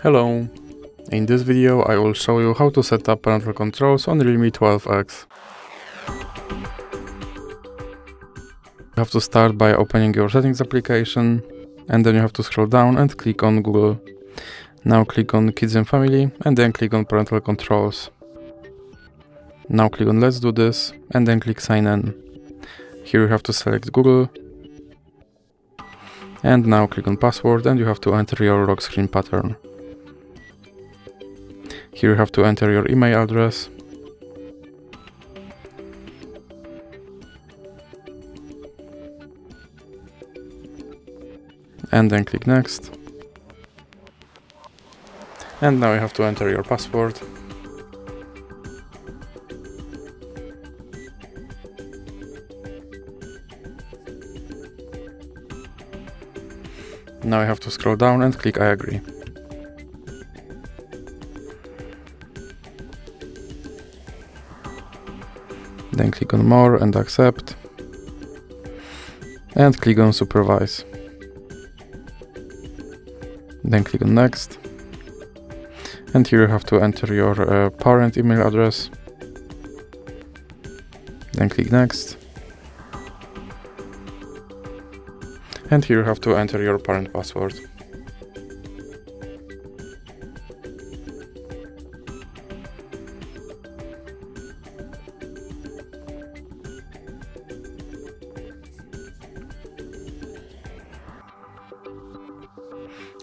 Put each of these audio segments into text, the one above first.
Hello! In this video I will show you how to set up parental controls on REALME 12X. You have to start by opening your settings application, and then you have to scroll down and click on Google. Now click on Kids and Family and then click on Parental Controls. Now click on Let's Do This and then click Sign In. Here you have to select Google. And now click on Password and you have to enter your lock screen pattern. Here you have to enter your email address. And then click Next. And now you have to enter your password. Now you have to scroll down and click I agree. Then click on More and Accept. And click on Supervise. Then click on Next. And here you have to enter your parent email address. Then click Next. And here you have to enter your parent password.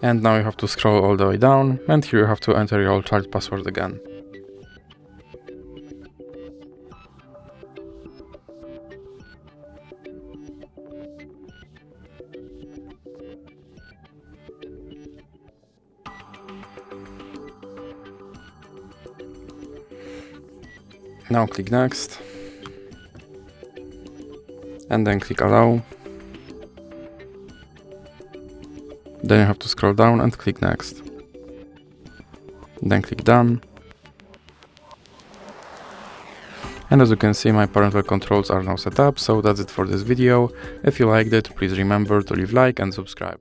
And now you have to scroll all the way down, and here you have to enter your child password again. Now click Next, and then click Allow. Then you have to scroll down and click Next. Then click Done. And as you can see, my parental controls are now set up, so that's it for this video. If you liked it, please remember to leave a like and subscribe.